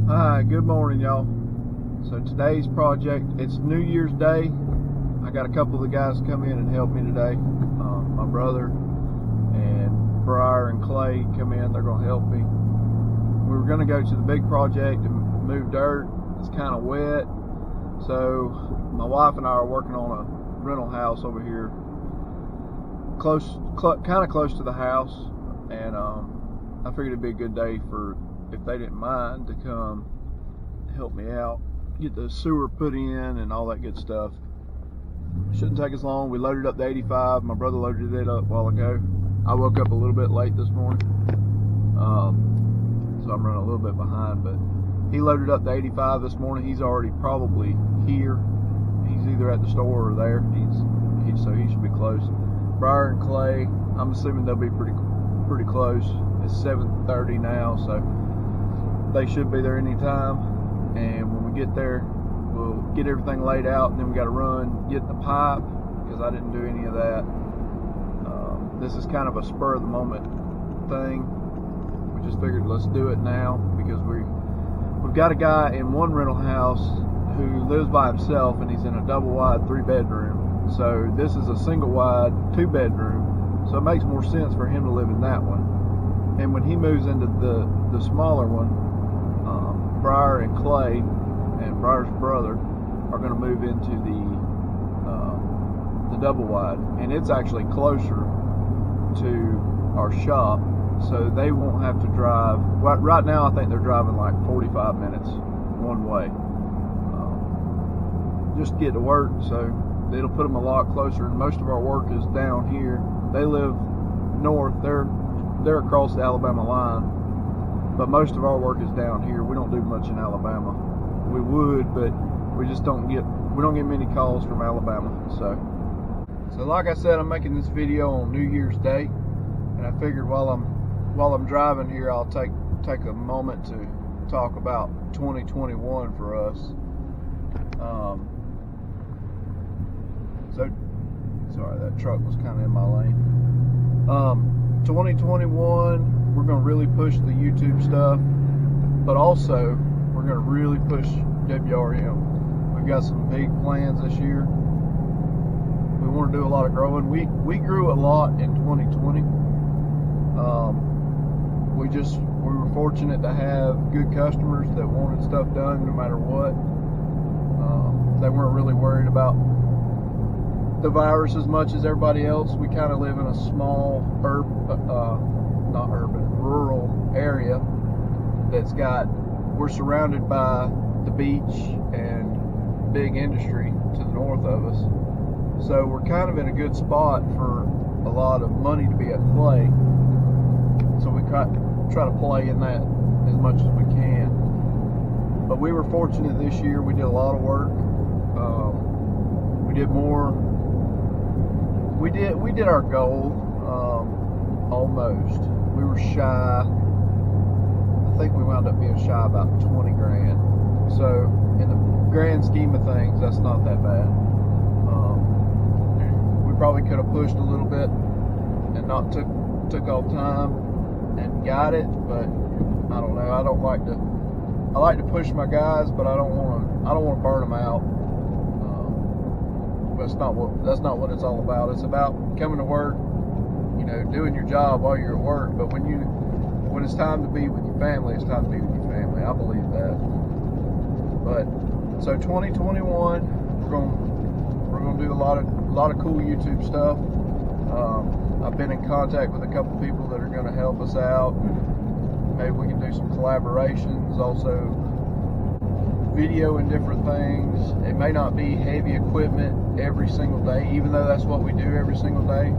Hi, good morning, y'all. So today's project, it's New Year's Day. I got a couple of the guys come in and help me today. My brother and Briar and Clay come in, they're going to help me. We were going to go to the big project and move dirt. It's kind of wet. So my wife and I are working on a rental house over here, kind of close to the house. And I figured it'd be a good day for, if they didn't mind, to come help me out, get the sewer put in and all that good stuff. Shouldn't take us long. We loaded up the 85. My brother loaded it up a while ago. I woke up a little bit late this morning, so I'm running a little bit behind, but he loaded up the 85 this morning. He's already probably here. He's either at the store or there. So he should be close. Briar and Clay, I'm assuming they'll be pretty close. It's 7:30 now, so they should be there anytime. And when we get there, we'll get everything laid out, and then we got to run, get the pipe, because I didn't do any of that. This is kind of a spur of the moment thing. We just figured let's do it now, because we've got a guy in one rental house who lives by himself, and he's in a double wide 3-bedroom. So this is a single wide 2-bedroom, so it makes more sense for him to live in that one. And when he moves into the smaller one, Briar and Clay and Briar's brother are going to move into the double wide, and it's actually closer to our shop, so they won't have to drive. Right now I think they're driving like 45 minutes one way just to get to work, so it'll put them a lot closer. And most of our work is down here. They live north, they're across the Alabama line, but most of our work is down here. We don't do much in Alabama. We would, but we just don't get many calls from Alabama. So like I said, I'm making this video on New Year's Day, and I figured while I'm driving here, I'll take a moment to talk about 2021 for us. So sorry, that truck was kind of in my lane. 2021, we're going to really push the YouTube stuff, but also we're going to really push WRM. We've got some big plans this year. We want to do a lot of growing. We grew a lot in 2020. We were fortunate to have good customers that wanted stuff done no matter what. They weren't really worried about the virus as much as everybody else. We kind of live in a small rural area we're surrounded by the beach and big industry to the north of us. So we're kind of in a good spot for a lot of money to be at play. So we try to play in that as much as we can. But we were fortunate this year. We did a lot of work. We did more. We did our goal, almost. We were shy. I think we wound up being shy about 20 grand. So in the grand scheme of things, that's not that bad. We probably could have pushed a little bit and not took off time and got it, but I don't know. I like to push my guys, but I don't want to burn them out. That's not what it's all about. It's about coming to work, doing your job while you're at work. But when it's time to be with your family, it's time to be with your family. I believe that. But so 2021, we're gonna do a lot of cool YouTube stuff. I've been in contact with a couple people that are going to help us out. Maybe we can do some collaborations, also video and different things. It may not be heavy equipment every single day, even though that's what we do every single day,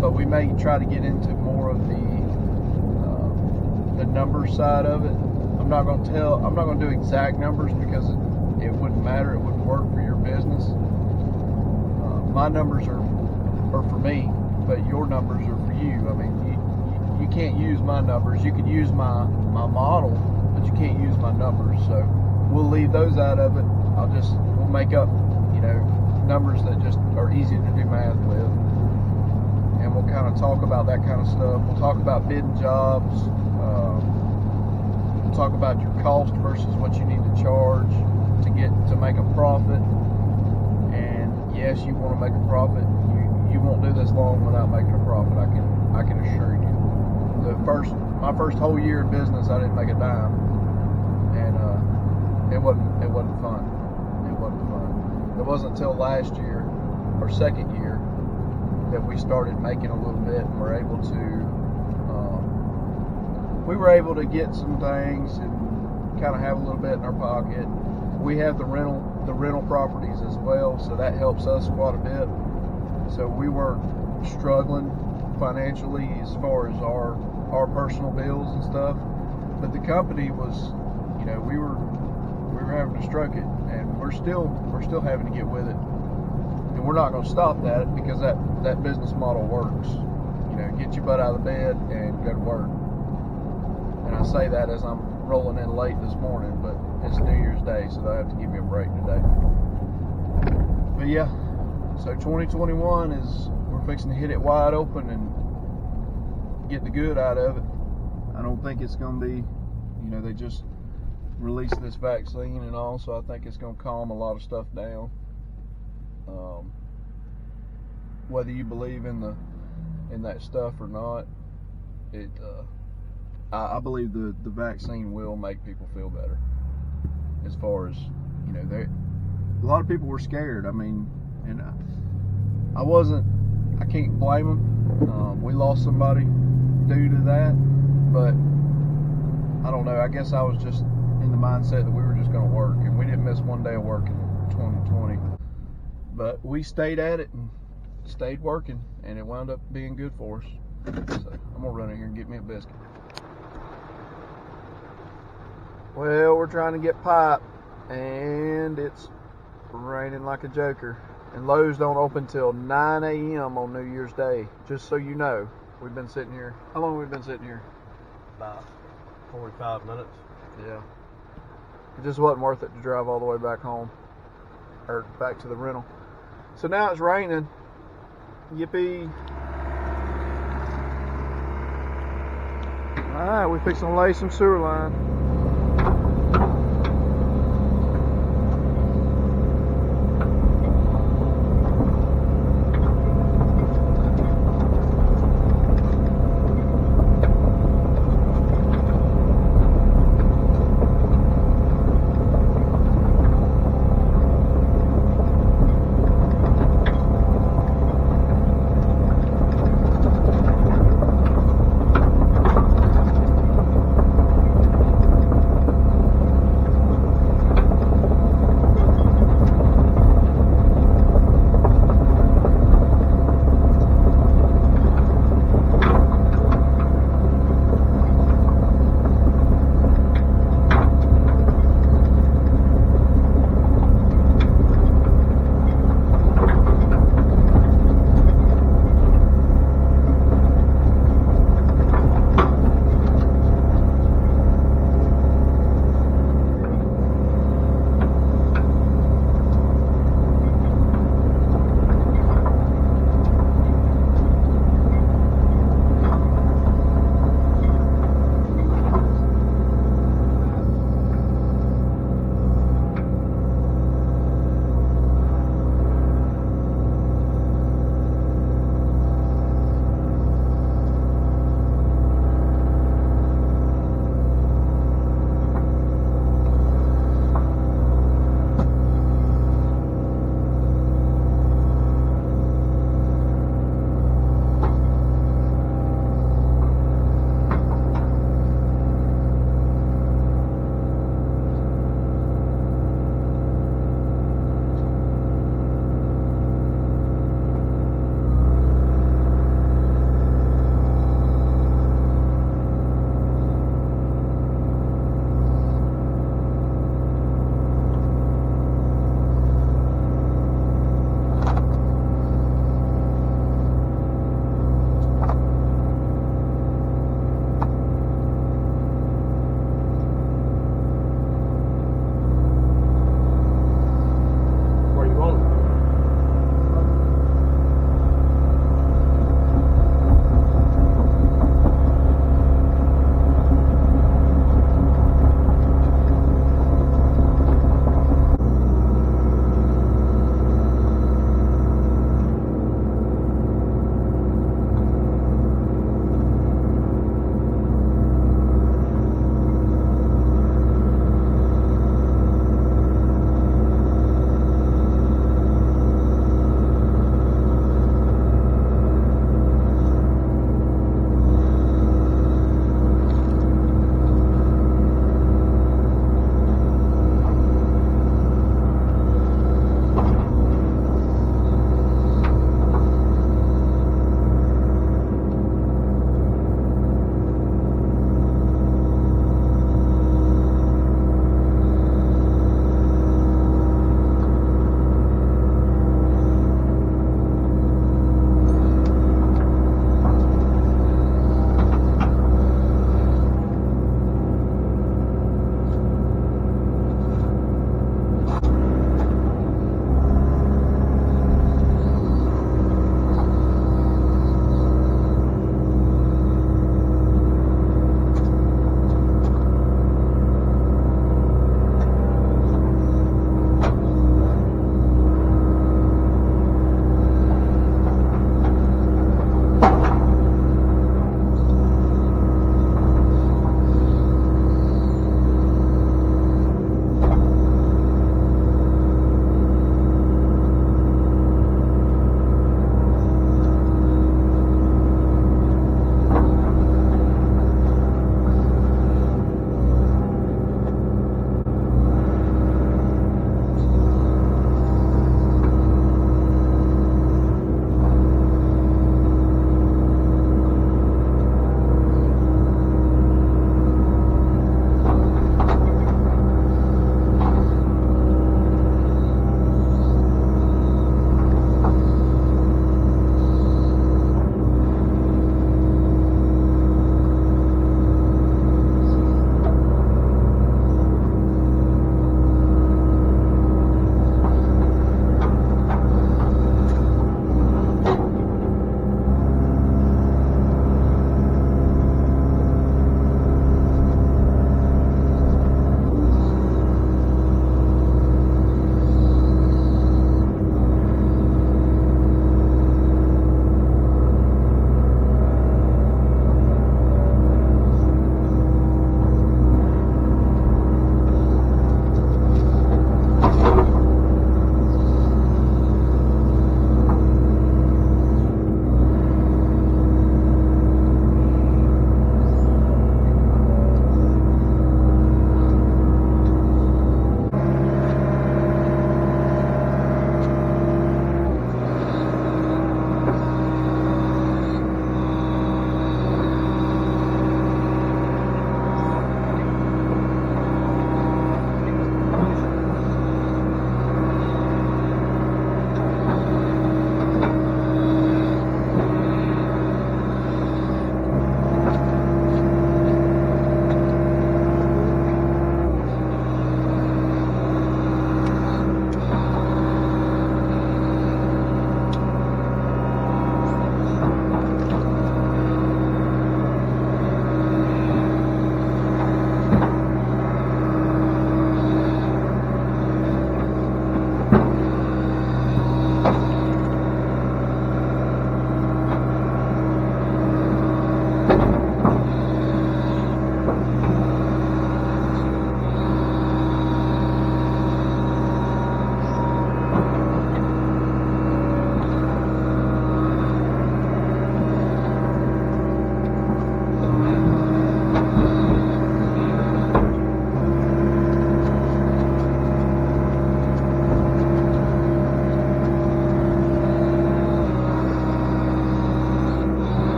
but we may try to get into more of the number side of it. I'm not going to do exact numbers because it wouldn't matter. It wouldn't work for your business. My numbers are for me, but your numbers are for you. I mean, you can't use my numbers. You can use my model, but you can't use my numbers. So we'll leave those out of it. We'll make up, numbers that just are easy to do math with. And we'll kind of talk about that kind of stuff. We'll talk about bidding jobs, to talk about your cost versus what you need to charge to make a profit. And yes, you want to make a profit. You won't do this long without making a profit. I can assure you. My first whole year in business, I didn't make a dime, and it wasn't fun. It wasn't fun. It wasn't until last year, or second year, that we started making a little bit, and we were able to get some things and kind of have a little bit in our pocket. We have the rental properties as well, so that helps us quite a bit. So we weren't struggling financially as far as our personal bills and stuff. But the company was, we were having to stroke it, and we're still having to get with it. And we're not going to stop that, because that business model works. Get your butt out of bed and go to work. And I say that as I'm rolling in late this morning, but it's New Year's Day, so they'll have to give me a break today. But yeah, so 2021 we're fixing to hit it wide open and get the good out of it. I don't think it's going to be, they just released this vaccine and all, so I think it's going to calm a lot of stuff down. Whether you believe in that stuff or not, I believe the vaccine will make people feel better. As far as, a lot of people were scared. I mean, and I can't blame them. We lost somebody due to that, but I don't know. I guess I was just in the mindset that we were just going to work, and we didn't miss one day of work in 2020. But we stayed at it and stayed working, and it wound up being good for us. So I'm going to run in here and get me a biscuit. Well, we're trying to get pipe, and it's raining like a joker. And Lowe's don't open till 9 a.m. on New Year's Day. Just so you know, we've been sitting here. How long have we been sitting here? About 45 minutes. Yeah. It just wasn't worth it to drive all the way back home, or back to the rental. So now it's raining. Yippee. All right, we're fixing to lay some sewer line.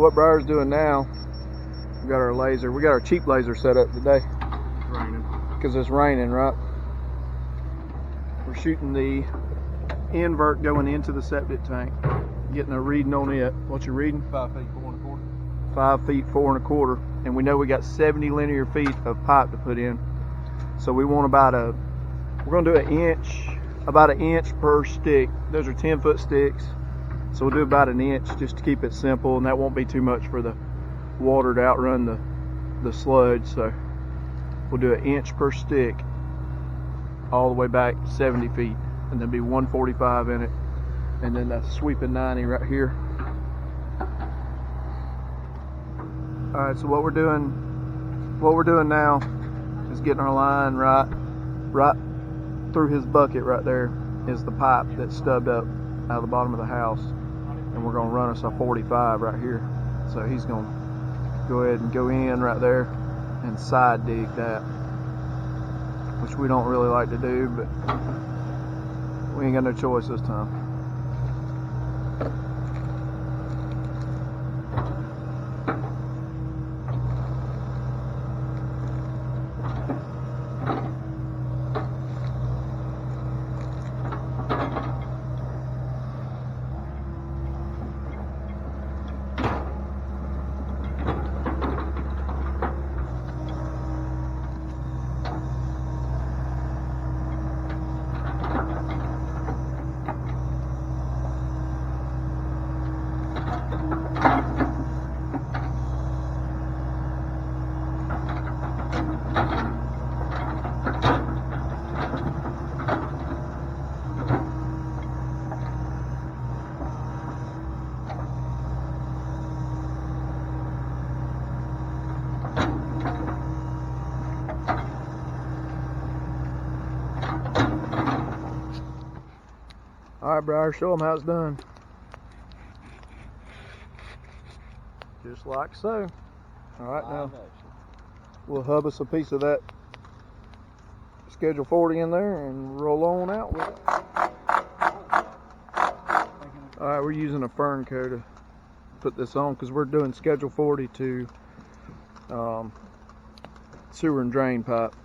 what Briar's doing now, we got our laser. We got our cheap laser set up today. It's raining. Because it's raining, right? We're shooting the invert going into the septic tank. Getting a reading on it. What you reading? 5 feet 4 1/4. 5 feet 4 1/4. And we know we got 70 linear feet of pipe to put in. So we want we're gonna do about an inch per stick. Those are 10-foot sticks. So we'll do about an inch just to keep it simple, and that won't be too much for the water to outrun the sludge. So we'll do an inch per stick all the way back 70 feet, and then be 145 in it, and then that sweeping 90 right here. All right, so what we're doing now is getting our line right through his bucket. Right there is the pipe that's stubbed up out of the bottom of the house, and we're gonna run us a 45 right here. So he's gonna go ahead and go in right there and side dig that, which we don't really like to do, but we ain't got no choice this time. All right, Briar, show them how it's done. Just like so. All right, now we'll hub us a piece of that Schedule 40 in there and roll on out with it. All right, we're using a fern coat to put this on because we're doing Schedule 40 to sewer and drain pipe.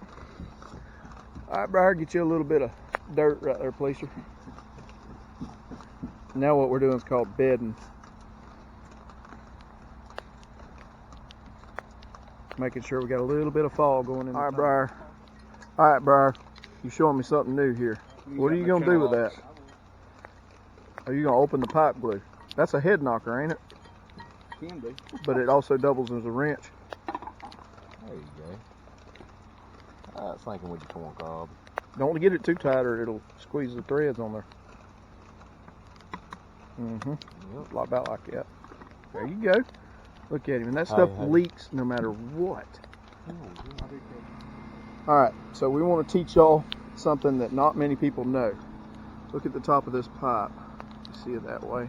All right, Briar, get you a little bit of dirt right there, pleaser. Now what we're doing is called bedding. Making sure we got a little bit of fall going in. All right, Briar. All right, Briar. You're showing me something new here. What are you gonna do with that? Are you gonna open the pipe glue? That's a head knocker, ain't it? Can be. But it also doubles as a wrench. There you go. I was thinking with your corn cob. Don't get it too tight or it'll squeeze the threads on there. Yep. About like that. There you go. Look at him. And that stuff leaks no matter what. Alright, so we want to teach y'all something that not many people know. Look at the top of this pipe. See it that way.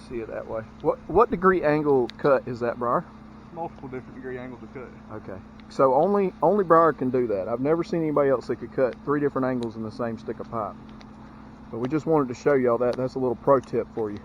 See it that way. What degree angle cut is that, Briar? Multiple different degree angles of cut. Okay. So only Briar can do that. I've never seen anybody else that could cut 3 different angles in the same stick of pipe. But we just wanted to show y'all that. That's a little pro tip for you.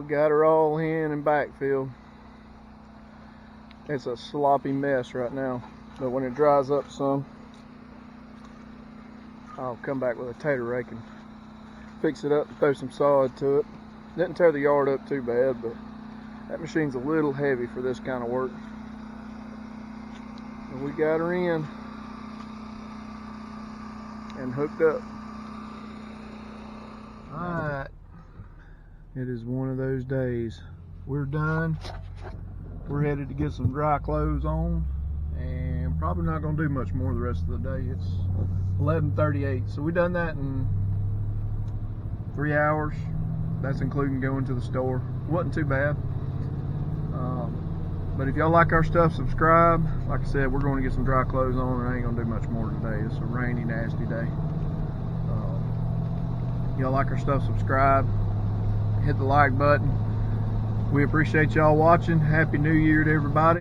got her all in and backfilled. It's a sloppy mess right now, but when it dries up some, I'll come back with a tater rake and fix it up and throw some sod to it. Didn't tear the yard up too bad, but that machine's a little heavy for this kind of work. But we got her in and hooked up. Alright, it is one of those days. We're done. We're headed to get some dry clothes on, and probably not going to do much more the rest of the day. It's 11:38, so we done that in 3 hours. That's including going to the store. Wasn't too bad. But if y'all like our stuff, subscribe. Like I said, we're going to get some dry clothes on, and I ain't going to do much more today. It's a rainy, nasty day. Y'all like our stuff, subscribe. Hit the like button. We appreciate y'all watching. Happy New Year to everybody.